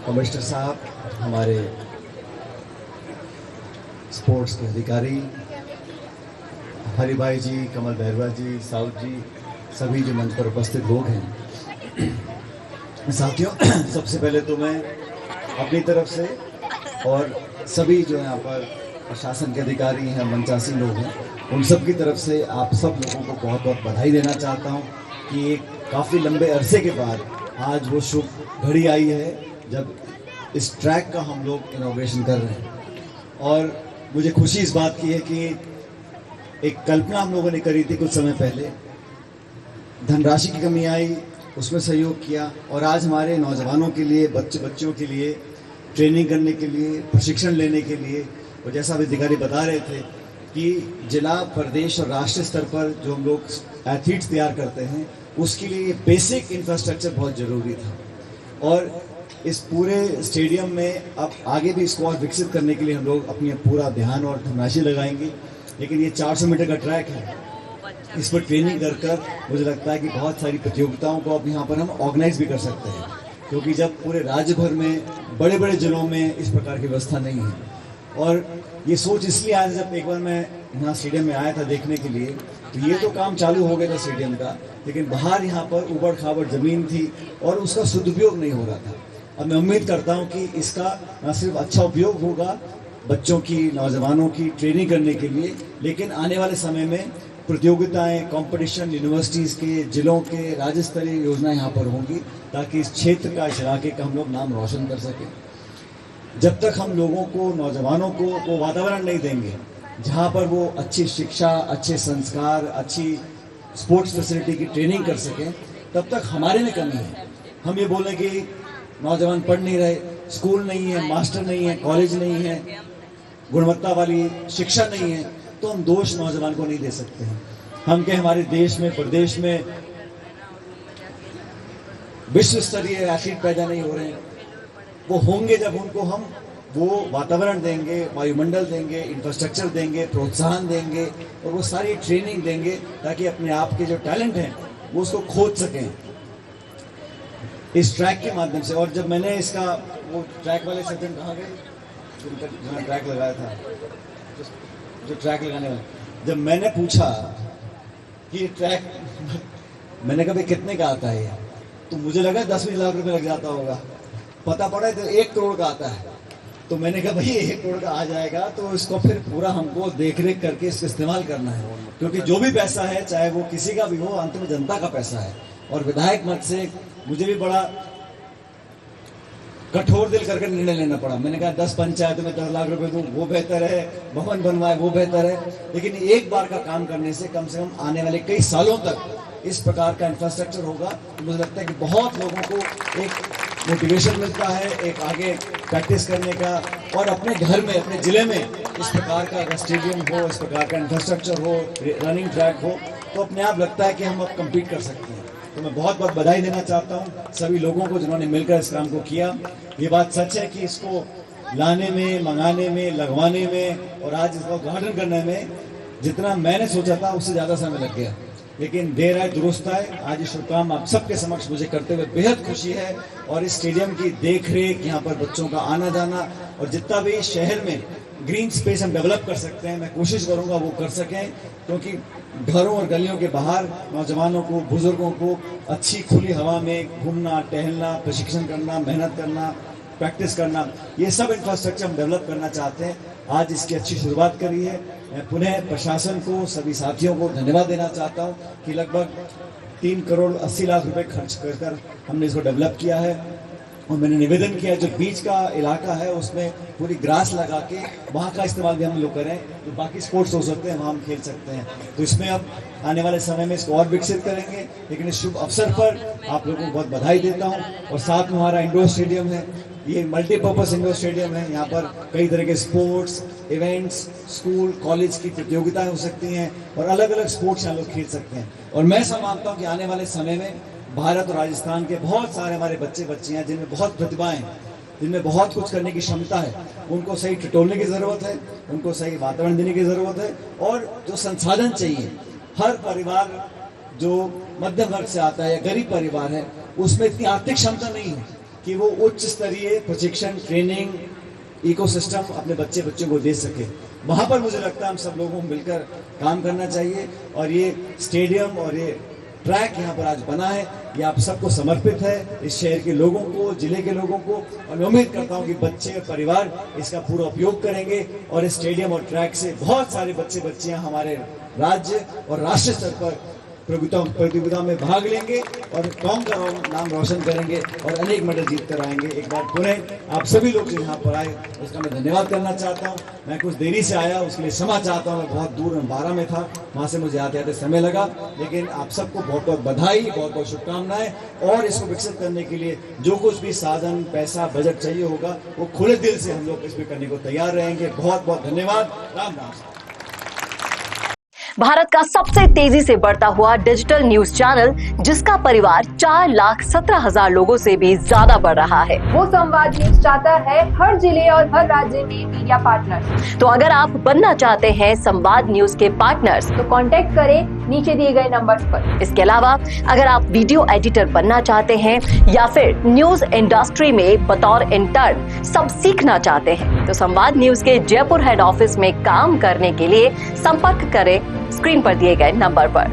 Commissioner साहब, हमारे sports के अधिकारी, हरि भाई जी, कमल भैरवा जी, साउथ जी, सभी जो मंच पर उपस्थित लोग हैं, साथियों, सबसे पहले तो मैं अपनी तरफ से और सभी जो यहाँ पर प्रशासन के अधिकारी हैं, मंचासी लोग हैं, उन सब की तरफ से आप सब लोगों को बहुत बहुत बधाई देना चाहता हूँ कि एक काफ़ी लंबे अरसे के बाद आज वो शुभ घड़ी आई है जब इस ट्रैक का हम लोग इनॉग्रेशन कर रहे हैं। और मुझे खुशी इस बात की है कि एक कल्पना हम लोगों ने करी थी कुछ समय पहले, धनराशि की कमी आई, उसमें सहयोग किया और आज हमारे नौजवानों के लिए, बच्चों के लिए ट्रेनिंग करने के लिए, प्रशिक्षण लेने के लिए, और जैसा अभी अधिकारी बता रहे थे कि जिला, प्रदेश और राष्ट्रीय स्तर पर जो हम लोग एथलीट्स तैयार करते हैं उसके लिए बेसिक इंफ्रास्ट्रक्चर बहुत ज़रूरी था। और इस पूरे स्टेडियम में अब आगे भी इसको और विकसित करने के लिए हम लोग अपनी पूरा ध्यान और धनराशि लगाएंगे। लेकिन ये 400 मीटर का ट्रैक है, इस पर ट्रेनिंग कर मुझे लगता है कि बहुत सारी प्रतियोगिताओं को अब यहाँ पर हम ऑर्गेनाइज भी कर सकते हैं, क्योंकि जब पूरे राज्य भर में बड़े बड़े जिलों में इस प्रकार की व्यवस्था नहीं है। और ये सोच इसलिए आया, जब एक बार मैं यहाँ स्टेडियम में आया था देखने के लिए, तो ये तो काम चालू हो गया था स्टेडियम का, लेकिन बाहर यहाँ पर उबड़ खाबड़ ज़मीन थी और उसका सदुपयोग नहीं हो रहा था। अब मैं उम्मीद करता हूँ कि इसका न सिर्फ अच्छा उपयोग होगा बच्चों की, नौजवानों की ट्रेनिंग करने के लिए, लेकिन आने वाले समय में प्रतियोगिताएं, कंपटीशन, यूनिवर्सिटीज़ के, जिलों के, राज्य स्तरीय योजनाएं यहाँ पर होंगी, ताकि इस क्षेत्र का, इस इलाके का हम लोग नाम रोशन कर सकें। जब तक हम लोगों को, नौजवानों को वो वातावरण नहीं देंगे जहाँ पर वो अच्छी शिक्षा, अच्छे संस्कार, अच्छी स्पोर्ट्स फैसिलिटी की ट्रेनिंग कर सकें, तब तक हमारे में कमी है। हम ये बोलें कि नौजवान पढ़ नहीं रहे, स्कूल नहीं है, मास्टर नहीं है, कॉलेज नहीं है, गुणवत्ता वाली शिक्षा नहीं है, तो हम दोष नौजवान को नहीं दे सकते हैं। हम के हमारे देश में, प्रदेश में विश्व स्तरीय एथलीट पैदा नहीं हो रहे हैं। वो होंगे जब उनको हम वो वातावरण देंगे, वायुमंडल देंगे, इंफ्रास्ट्रक्चर देंगे, प्रोत्साहन देंगे और वो सारी ट्रेनिंग देंगे, ताकि अपने आप के जो टैलेंट हैं वो उसको खोज सकें इस ट्रैक के माध्यम से। और जब मैंने इसका, वो ट्रैक वाले सज्जन कहाँ गए जिन्होंने ट्रैक लगाया था, जो ट्रैक लगाने वाले, जब मैंने पूछा कि ट्रैक, मैंने कहा भाई कितने का आता है ये, तो मुझे लगा 10-20 लाख रुपए लग जाता होगा। पता पड़ा तो 1 करोड़ का आता है। तो मैंने कहा भाई 1 करोड़ का आ जाएगा तो इसको फिर पूरा हमको देख रेख करके इसको इस्तेमाल करना है, क्योंकि जो भी पैसा है, चाहे वो किसी का भी हो, अंत में जनता का पैसा है। और विधायक मत से मुझे भी बड़ा कठोर दिल करके निर्णय लेना पड़ा। मैंने कहा 10 पंचायतों में 10 लाख रुपए दूं, वो बेहतर है, भवन बनवाए वो बेहतर है, लेकिन एक बार का काम करने से कम आने वाले कई सालों तक इस प्रकार का इंफ्रास्ट्रक्चर होगा। तो मुझे लगता है कि बहुत लोगों को एक मोटिवेशन मिलता है, एक आगे प्रैक्टिस करने का, और अपने घर में, अपने ज़िले में इस प्रकार का स्टेडियम हो, इस प्रकार का इंफ्रास्ट्रक्चर हो, रनिंग ट्रैक हो, तो अपने आप लगता है कि हम अब कम्पीट कर सकते हैं। तो मैं बहुत बहुत बधाई देना चाहता हूँ सभी लोगों को जिन्होंने मिलकर इस काम को किया। ये बात सच है कि इसको लाने में, मंगाने में, लगवाने में और आज इसका उद्घाटन करने में जितना मैंने सोचा था उससे ज़्यादा समय लग गया, लेकिन देर आए दुरुस्त आए। आज ये शुभ काम आप सबके समक्ष मुझे करते हुए बेहद खुशी है। और इस स्टेडियम की देख रेख, यहाँ पर बच्चों का आना जाना और जितना भी शहर में ग्रीन स्पेस हम डेवलप कर सकते हैं, मैं कोशिश करूँगा वो कर सकें, क्योंकि घरों और गलियों के बाहर नौजवानों को, बुजुर्गों को अच्छी खुली हवा में घूमना, टहलना, प्रशिक्षण करना, मेहनत करना, प्रैक्टिस करना, ये सब इंफ्रास्ट्रक्चर हम डेवलप करना चाहते हैं। आज इसकी अच्छी शुरुआत करी है। मैं पुनः प्रशासन को, सभी साथियों को धन्यवाद देना चाहता हूँ कि लगभग 3 करोड़ 80 लाख रुपए खर्च कर हमने इसको डेवलप किया है। और मैंने निवेदन किया जो बीच का इलाका है उसमें पूरी ग्रास लगा के वहाँ का इस्तेमाल भी हम लोग करें, तो बाकी स्पोर्ट्स हो सकते हैं, वहाँ हम खेल सकते हैं। तो इसमें अब आने वाले समय में इसको और विकसित करेंगे। लेकिन इस शुभ अवसर पर आप लोगों को बहुत बधाई देता हूँ। और साथ में हमारा इंडोर स्टेडियम है, ये मल्टीपर्पज़ इंडोर स्टेडियम है। यहाँ पर कई तरह के स्पोर्ट्स इवेंट्स, स्कूल कॉलेज की प्रतियोगिताएं हो सकती हैं और अलग अलग स्पोर्ट्स यहाँ लोग खेल सकते हैं। और मैं ऐसा मानता हूँ कि आने वाले समय में भारत और राजस्थान के बहुत सारे हमारे बच्चे बच्चियाँ जिनमें बहुत प्रतिभाएं, जिनमें बहुत कुछ करने की क्षमता है, उनको सही टटोलने की ज़रूरत है, उनको सही वातावरण देने की ज़रूरत है। और जो संसाधन चाहिए, हर परिवार जो मध्यम वर्ग से आता है या गरीब परिवार है, उसमें इतनी आर्थिक क्षमता नहीं है कि वो उच्च स्तरीय प्रशिक्षण, ट्रेनिंग, इकोसिस्टम अपने बच्चों को दे सके। वहां पर मुझे लगता है हम सब लोगों को मिलकर काम करना चाहिए। और ये स्टेडियम और ये ट्रैक यहाँ पर आज बना है, ये आप सबको समर्पित है, इस शहर के लोगों को, जिले के लोगों को। और मैं उम्मीद करता हूँ कि बच्चे और परिवार इसका पूरा उपयोग करेंगे और इस स्टेडियम और ट्रैक से बहुत सारे बच्चियां हमारे राज्य और राष्ट्रीय स्तर पर प्रतियोगिता में भाग लेंगे और कौम का नाम रोशन करेंगे और अनेक मेडल जीत कर आएंगे। एक बार पुनः आप सभी लोग जो यहाँ पर आए उसका मैं धन्यवाद करना चाहता हूँ। मैं कुछ देरी से आया, उसके लिए क्षमा चाहता हूँ। मैं बहुत दूर बारा में था, वहाँ से मुझे आते आते समय लगा, लेकिन आप सबको बहुत बहुत बधाई, बहुत बहुत शुभकामनाएं। और इसको विकसित करने के लिए जो कुछ भी साधन, पैसा, बजट चाहिए होगा, वो खुले दिल से हम लोग इसमें करने को तैयार रहेंगे। बहुत बहुत धन्यवाद। राम राम। भारत का सबसे तेजी से बढ़ता हुआ डिजिटल न्यूज चैनल, जिसका परिवार 4,17,000 लोगों से भी ज्यादा बढ़ रहा है। वो संवाद न्यूज चाहता है हर जिले और हर राज्य में मीडिया पार्टनर्स। तो अगर आप बनना चाहते हैं संवाद न्यूज के पार्टनर्स, तो कांटेक्ट करें नीचे दिए गए नंबर्स पर। इसके अलावा अगर आप वीडियो एडिटर बनना चाहते हैं या फिर न्यूज इंडस्ट्री में बतौर इंटर्न सब सीखना चाहते हैं, तो संवाद न्यूज के जयपुर हेड ऑफिस में काम करने के लिए संपर्क करें स्क्रीन पर दिए गए नंबर पर।